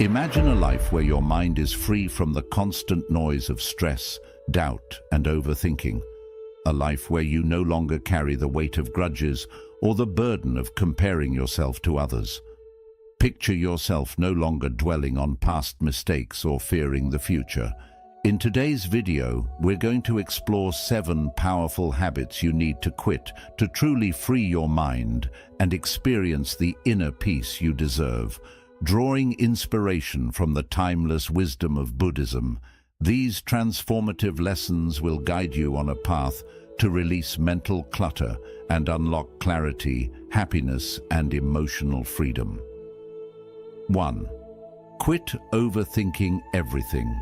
Imagine a life where your mind is free from the constant noise of stress, doubt, and overthinking. A life where you no longer carry the weight of grudges or the burden of comparing yourself to others. Picture yourself no longer dwelling on past mistakes or fearing the future. In today's video, we're going to explore 7 powerful habits you need to quit to truly free your mind and experience the inner peace you deserve. Drawing inspiration from the timeless wisdom of Buddhism, these transformative lessons will guide you on a path to release mental clutter and unlock clarity, happiness, and emotional freedom. 1. Quit overthinking everything.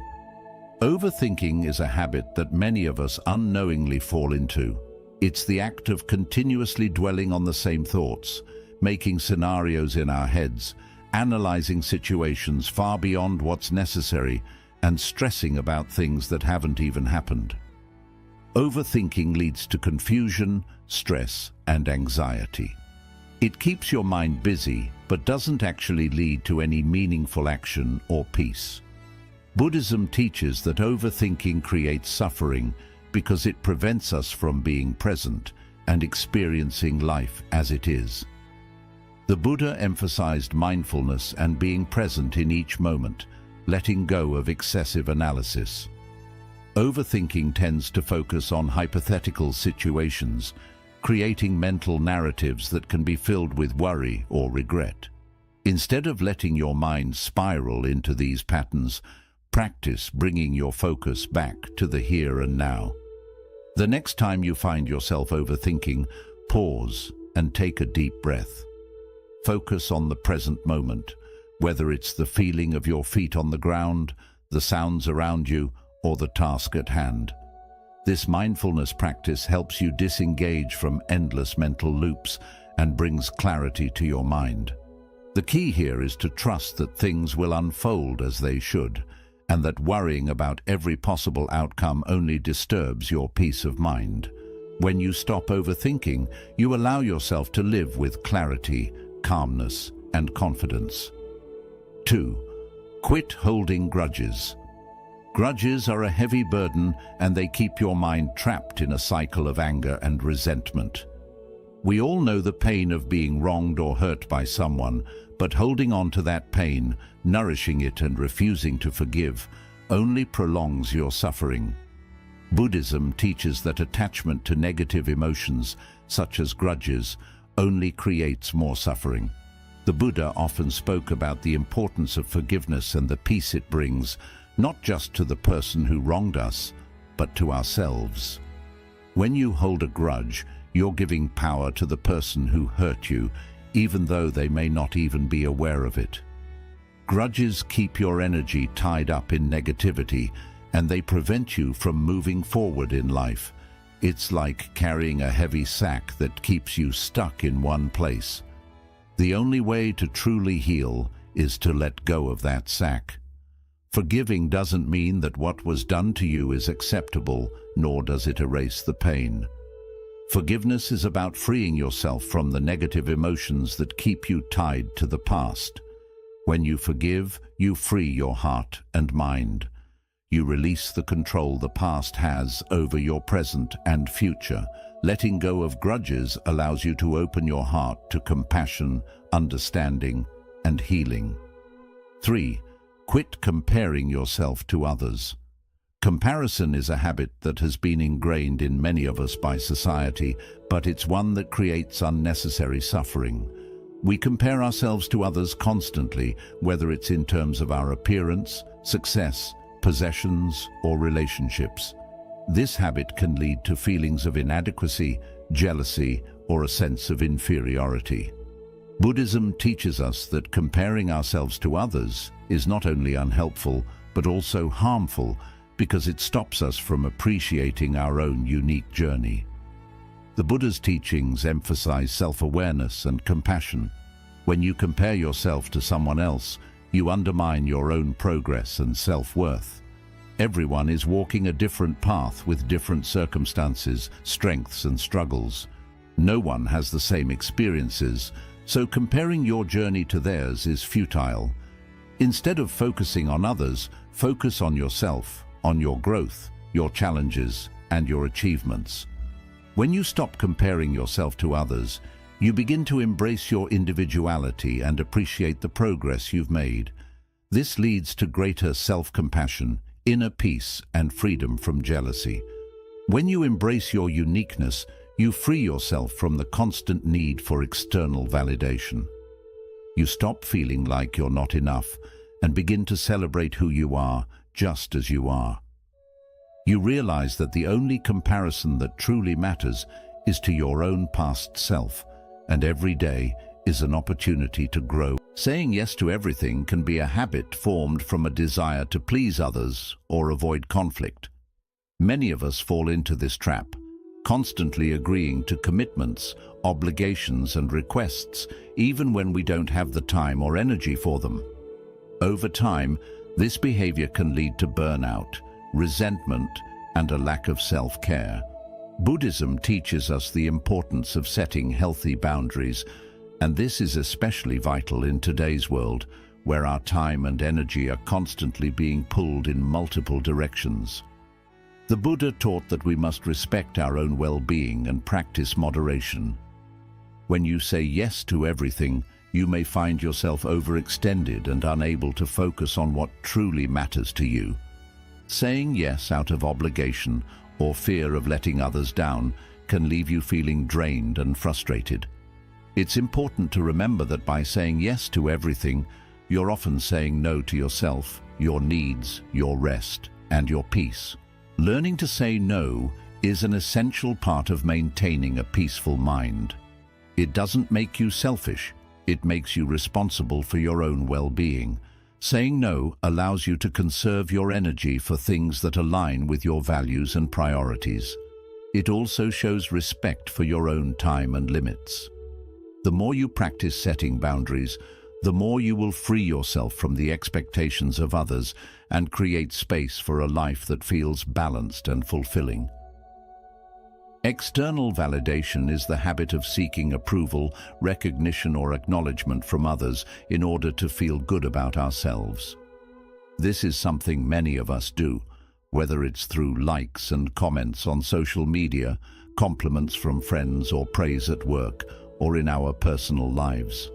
Overthinking is a habit that many of us unknowingly fall into. It's the act of continuously dwelling on the same thoughts, making scenarios in our heads, analyzing situations far beyond what's necessary, and stressing about things that haven't even happened. Overthinking leads to confusion, stress, and anxiety. It keeps your mind busy, but doesn't actually lead to any meaningful action or peace. Buddhism teaches that overthinking creates suffering because it prevents us from being present and experiencing life as it is. The Buddha emphasized mindfulness and being present in each moment, letting go of excessive analysis. Overthinking tends to focus on hypothetical situations, creating mental narratives that can be filled with worry or regret. Instead of letting your mind spiral into these patterns, practice bringing your focus back to the here and now. The next time you find yourself overthinking, pause and take a deep breath. Focus on the present moment, whether it's the feeling of your feet on the ground, the sounds around you, or the task at hand. This mindfulness practice helps you disengage from endless mental loops and brings clarity to your mind. The key here is to trust that things will unfold as they should, and that worrying about every possible outcome only disturbs your peace of mind. When you stop overthinking, you allow yourself to live with clarity, calmness, and confidence. 2. Quit holding grudges. Grudges are a heavy burden, and they keep your mind trapped in a cycle of anger and resentment. We all know the pain of being wronged or hurt by someone, but holding on to that pain, nourishing it and refusing to forgive, only prolongs your suffering. Buddhism teaches that attachment to negative emotions, such as grudges, only creates more suffering. The Buddha often spoke about the importance of forgiveness and the peace it brings, not just to the person who wronged us, but to ourselves. When you hold a grudge, you're giving power to the person who hurt you, even though they may not even be aware of it. Grudges keep your energy tied up in negativity, and they prevent you from moving forward in life. It's like carrying a heavy sack that keeps you stuck in one place. The only way to truly heal is to let go of that sack. Forgiving doesn't mean that what was done to you is acceptable, nor does it erase the pain. Forgiveness is about freeing yourself from the negative emotions that keep you tied to the past. When you forgive, you free your heart and mind. You release the control the past has over your present and future. Letting go of grudges allows you to open your heart to compassion, understanding, and healing. 3. Quit comparing yourself to others. Comparison is a habit that has been ingrained in many of us by society, but it's one that creates unnecessary suffering. We compare ourselves to others constantly, whether it's in terms of our appearance, success, possessions, or relationships. This habit can lead to feelings of inadequacy, jealousy, or a sense of inferiority. Buddhism teaches us that comparing ourselves to others is not only unhelpful, but also harmful because it stops us from appreciating our own unique journey. The Buddha's teachings emphasize self-awareness and compassion. When you compare yourself to someone else, you undermine your own progress and self-worth. Everyone is walking a different path with different circumstances, strengths, and struggles. No one has the same experiences, so comparing your journey to theirs is futile. Instead of focusing on others, focus on yourself, on your growth, your challenges, and your achievements. When you stop comparing yourself to others, you begin to embrace your individuality and appreciate the progress you've made. This leads to greater self-compassion, inner peace, and freedom from jealousy. When you embrace your uniqueness, you free yourself from the constant need for external validation. You stop feeling like you're not enough and begin to celebrate who you are, just as you are. You realize that the only comparison that truly matters is to your own past self, and every day is an opportunity to grow. Saying yes to everything can be a habit formed from a desire to please others or avoid conflict. Many of us fall into this trap, constantly agreeing to commitments, obligations, and requests, even when we don't have the time or energy for them. Over time, this behavior can lead to burnout, resentment, and a lack of self-care. Buddhism teaches us the importance of setting healthy boundaries, and this is especially vital in today's world, where our time and energy are constantly being pulled in multiple directions. The Buddha taught that we must respect our own well-being and practice moderation. When you say yes to everything, you may find yourself overextended and unable to focus on what truly matters to you. Saying yes out of obligation or fear of letting others down can leave you feeling drained and frustrated. It's important to remember that by saying yes to everything, you're often saying no to yourself, your needs, your rest, and your peace. Learning to say no is an essential part of maintaining a peaceful mind. It doesn't make you selfish, it makes you responsible for your own well-being. Saying no allows you to conserve your energy for things that align with your values and priorities. It also shows respect for your own time and limits. The more you practice setting boundaries, the more you will free yourself from the expectations of others and create space for a life that feels balanced and fulfilling. External validation is the habit of seeking approval, recognition, or acknowledgement from others in order to feel good about ourselves. This is something many of us do, whether it's through likes and comments on social media, compliments from friends, or praise at work, or in our personal lives.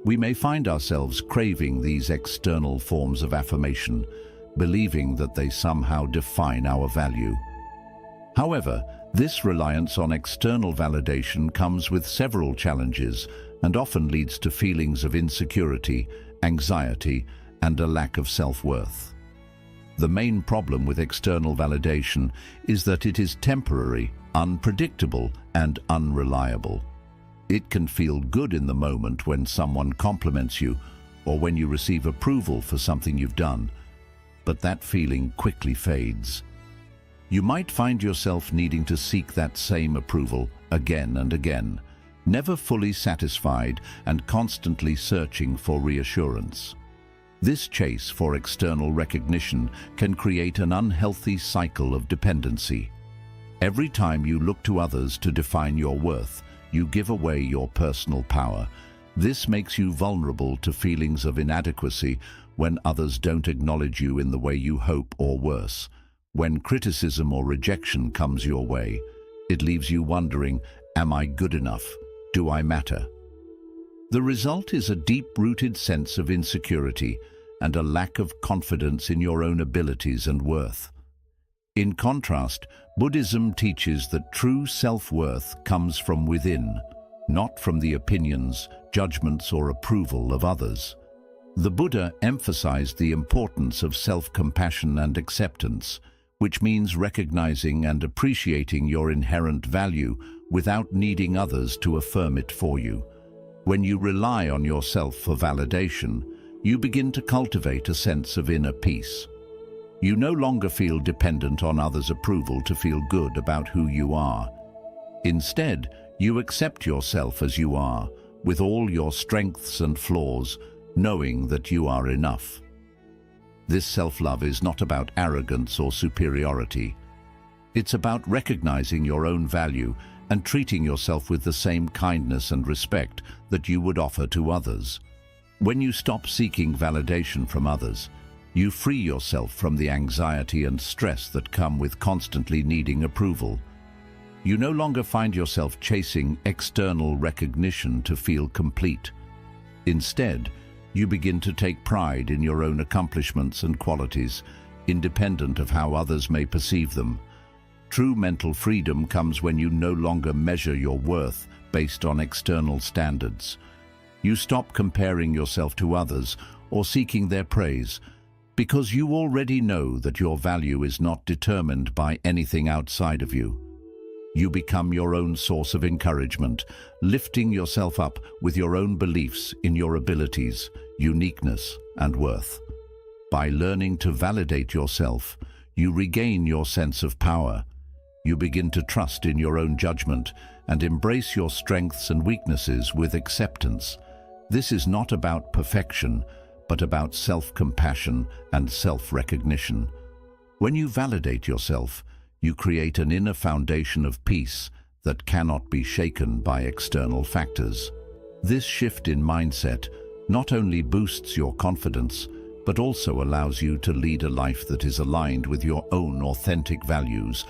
We may find ourselves craving these external forms of affirmation, believing that they somehow define our value. However, this reliance on external validation comes with several challenges and often leads to feelings of insecurity, anxiety, and a lack of self-worth. The main problem with external validation is that it is temporary, unpredictable, and unreliable. It can feel good in the moment when someone compliments you or when you receive approval for something you've done, but that feeling quickly fades. You might find yourself needing to seek that same approval again and again, never fully satisfied and constantly searching for reassurance. This chase for external recognition can create an unhealthy cycle of dependency. Every time you look to others to define your worth, you give away your personal power. This makes you vulnerable to feelings of inadequacy when others don't acknowledge you in the way you hope, or worse, when criticism or rejection comes your way. It leaves you wondering, am I good enough? Do I matter? The result is a deep-rooted sense of insecurity and a lack of confidence in your own abilities and worth. In contrast, Buddhism teaches that true self-worth comes from within, not from the opinions, judgments, or approval of others. The Buddha emphasized the importance of self-compassion and acceptance, which means recognizing and appreciating your inherent value without needing others to affirm it for you. When you rely on yourself for validation, you begin to cultivate a sense of inner peace. You no longer feel dependent on others' approval to feel good about who you are. Instead, you accept yourself as you are, with all your strengths and flaws, knowing that you are enough. This self-love is not about arrogance or superiority. It's about recognizing your own value and treating yourself with the same kindness and respect that you would offer to others. When you stop seeking validation from others, you free yourself from the anxiety and stress that come with constantly needing approval. You no longer find yourself chasing external recognition to feel complete. Instead, you begin to take pride in your own accomplishments and qualities, independent of how others may perceive them. True mental freedom comes when you no longer measure your worth based on external standards. You stop comparing yourself to others or seeking their praise, because you already know that your value is not determined by anything outside of you. You become your own source of encouragement, lifting yourself up with your own beliefs in your abilities, uniqueness, and worth. By learning to validate yourself, you regain your sense of power. You begin to trust in your own judgment and embrace your strengths and weaknesses with acceptance. This is not about perfection, but about self-compassion and self-recognition. When you validate yourself, you create an inner foundation of peace that cannot be shaken by external factors. This shift in mindset not only boosts your confidence, but also allows you to lead a life that is aligned with your own authentic values,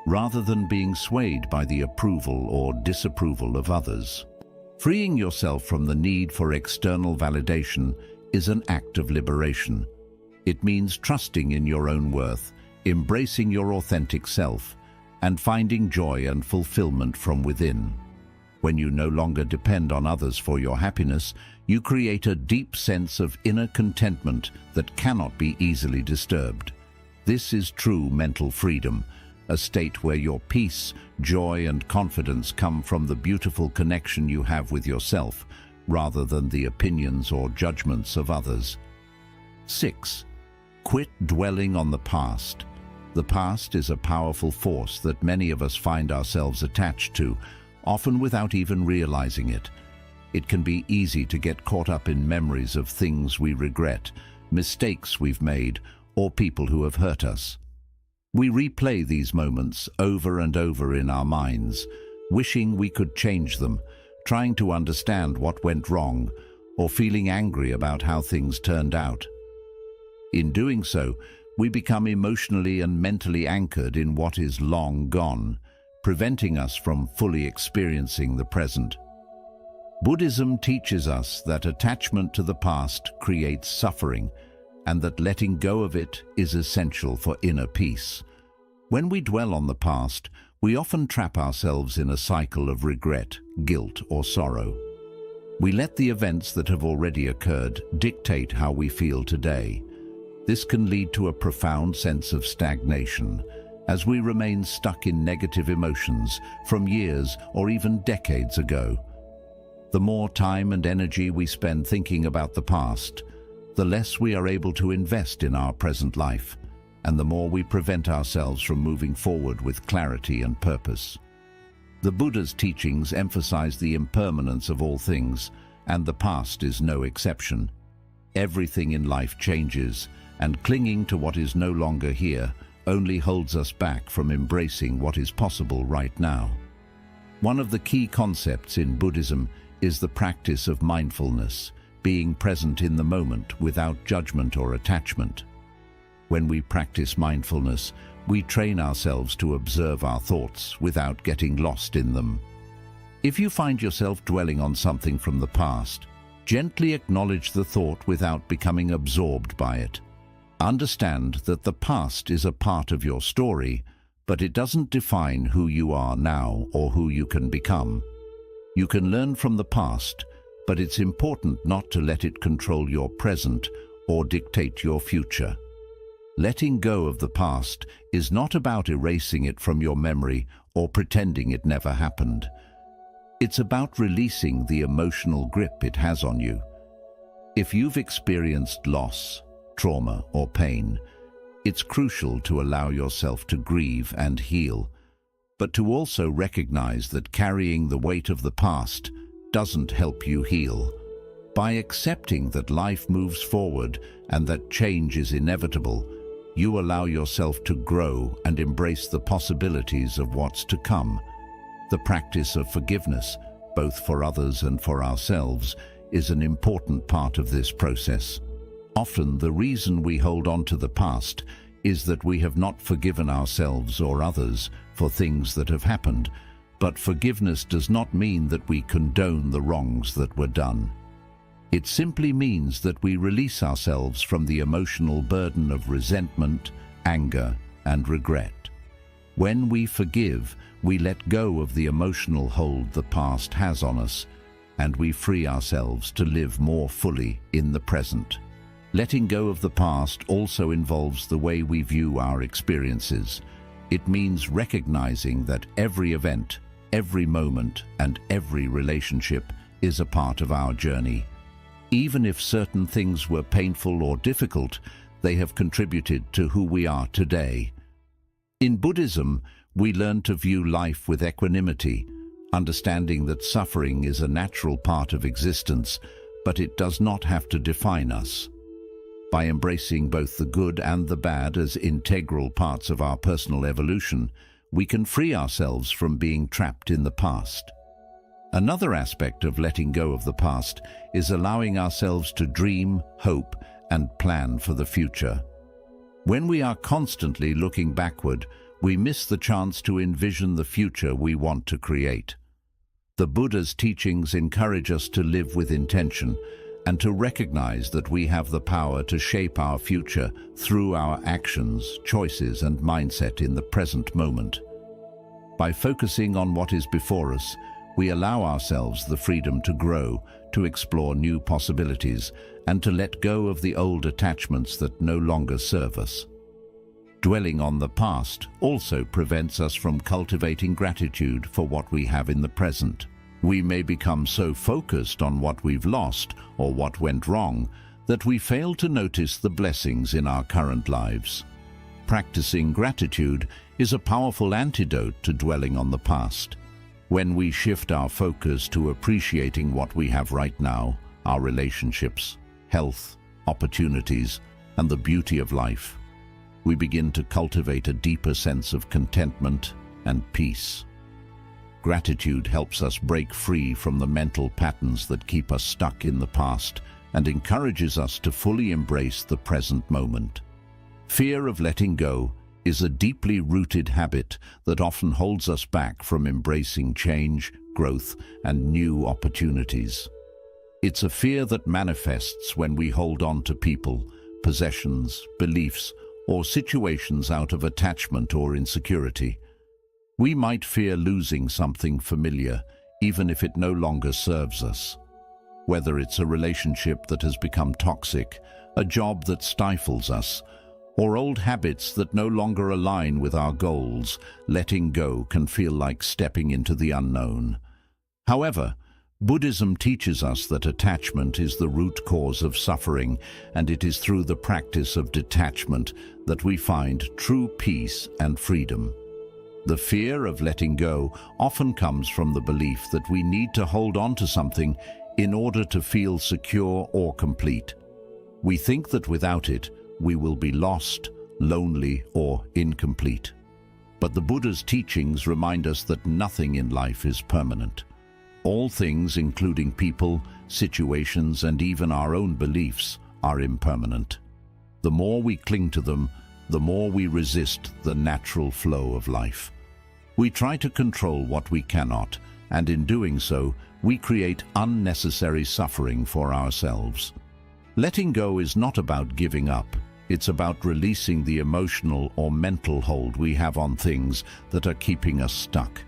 rather than being swayed by the approval or disapproval of others. Freeing yourself from the need for external validation is an act of liberation. It means trusting in your own worth, embracing your authentic self, and finding joy and fulfillment from within. When you no longer depend on others for your happiness, you create a deep sense of inner contentment that cannot be easily disturbed. This is true mental freedom, a state where your peace, joy, and confidence come from the beautiful connection you have with yourself, rather than the opinions or judgments of others. 6. Quit dwelling on the past. The past is a powerful force that many of us find ourselves attached to, often without even realizing it. It can be easy to get caught up in memories of things we regret, mistakes we've made, or people who have hurt us. We replay these moments over and over in our minds, wishing we could change them, trying to understand what went wrong, or feeling angry about how things turned out. In doing so, we become emotionally and mentally anchored in what is long gone, preventing us from fully experiencing the present. Buddhism teaches us that attachment to the past creates suffering, and that letting go of it is essential for inner peace. When we dwell on the past, we often trap ourselves in a cycle of regret, guilt, or sorrow. We let the events that have already occurred dictate how we feel today. This can lead to a profound sense of stagnation, as we remain stuck in negative emotions from years or even decades ago. The more time and energy we spend thinking about the past, the less we are able to invest in our present life, and the more we prevent ourselves from moving forward with clarity and purpose. The Buddha's teachings emphasize the impermanence of all things, and the past is no exception. Everything in life changes, and clinging to what is no longer here only holds us back from embracing what is possible right now. One of the key concepts in Buddhism is the practice of mindfulness, being present in the moment without judgment or attachment. When we practice mindfulness, we train ourselves to observe our thoughts without getting lost in them. If you find yourself dwelling on something from the past, gently acknowledge the thought without becoming absorbed by it. Understand that the past is a part of your story, but it doesn't define who you are now or who you can become. You can learn from the past, but it's important not to let it control your present or dictate your future. Letting go of the past is not about erasing it from your memory or pretending it never happened. It's about releasing the emotional grip it has on you. If you've experienced loss, trauma, or pain, it's crucial to allow yourself to grieve and heal, but to also recognize that carrying the weight of the past doesn't help you heal. By accepting that life moves forward and that change is inevitable, you allow yourself to grow and embrace the possibilities of what's to come. The practice of forgiveness, both for others and for ourselves, is an important part of this process. Often the reason we hold on to the past is that we have not forgiven ourselves or others for things that have happened, but forgiveness does not mean that we condone the wrongs that were done. It simply means that we release ourselves from the emotional burden of resentment, anger, and regret. When we forgive, we let go of the emotional hold the past has on us, and we free ourselves to live more fully in the present. Letting go of the past also involves the way we view our experiences. It means recognizing that every event, every moment, and every relationship is a part of our journey. Even if certain things were painful or difficult, they have contributed to who we are today. In Buddhism, we learn to view life with equanimity, understanding that suffering is a natural part of existence, but it does not have to define us. By embracing both the good and the bad as integral parts of our personal evolution, we can free ourselves from being trapped in the past. Another aspect of letting go of the past is allowing ourselves to dream, hope, and plan for the future. When we are constantly looking backward, we miss the chance to envision the future we want to create. The Buddha's teachings encourage us to live with intention and to recognize that we have the power to shape our future through our actions, choices, and mindset in the present moment. By focusing on what is before us, we allow ourselves the freedom to grow, to explore new possibilities, and to let go of the old attachments that no longer serve us. Dwelling on the past also prevents us from cultivating gratitude for what we have in the present. We may become so focused on what we've lost or what went wrong that we fail to notice the blessings in our current lives. Practicing gratitude is a powerful antidote to dwelling on the past. When we shift our focus to appreciating what we have right now, our relationships, health, opportunities, and the beauty of life, we begin to cultivate a deeper sense of contentment and peace. Gratitude helps us break free from the mental patterns that keep us stuck in the past and encourages us to fully embrace the present moment. Fear of letting go is a deeply rooted habit that often holds us back from embracing change, growth, and new opportunities. It's a fear that manifests when we hold on to people, possessions, beliefs, or situations out of attachment or insecurity. We might fear losing something familiar, even if it no longer serves us. Whether it's a relationship that has become toxic, a job that stifles us, or old habits that no longer align with our goals, letting go can feel like stepping into the unknown. However, Buddhism teaches us that attachment is the root cause of suffering, and it is through the practice of detachment that we find true peace and freedom. The fear of letting go often comes from the belief that we need to hold on to something in order to feel secure or complete. We think that without it, we will be lost, lonely, or incomplete. But the Buddha's teachings remind us that nothing in life is permanent. All things, including people, situations, and even our own beliefs, are impermanent. The more we cling to them, the more we resist the natural flow of life. We try to control what we cannot, and in doing so, we create unnecessary suffering for ourselves. Letting go is not about giving up. It's about releasing the emotional or mental hold we have on things that are keeping us stuck.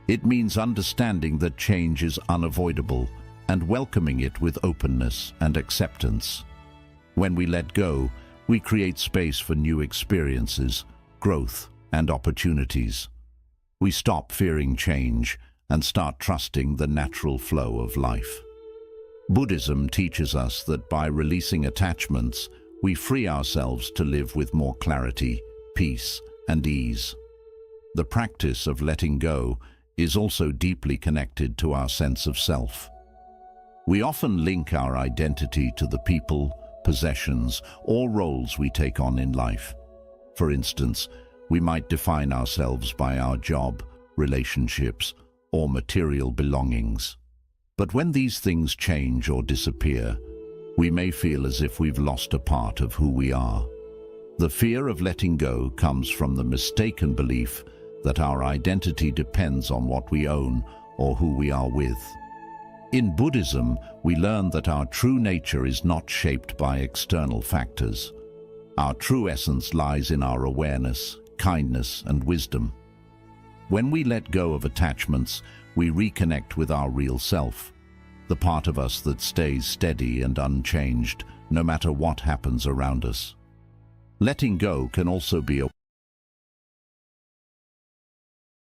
It means understanding that change is unavoidable and welcoming it with openness and acceptance. When we let go, we create space for new experiences, growth, and opportunities. We stop fearing change and start trusting the natural flow of life. Buddhism teaches us that by releasing attachments, we free ourselves to live with more clarity, peace, and ease. The practice of letting go is also deeply connected to our sense of self. We often link our identity to the people, possessions, or roles we take on in life. For instance, we might define ourselves by our job, relationships, or material belongings. But when these things change or disappear, we may feel as if we've lost a part of who we are. The fear of letting go comes from the mistaken belief that our identity depends on what we own or who we are with. In Buddhism, we learn that our true nature is not shaped by external factors. Our true essence lies in our awareness, kindness, and wisdom. When we let go of attachments, we reconnect with our real self, the part of us that stays steady and unchanged, no matter what happens around us. Letting go can also be a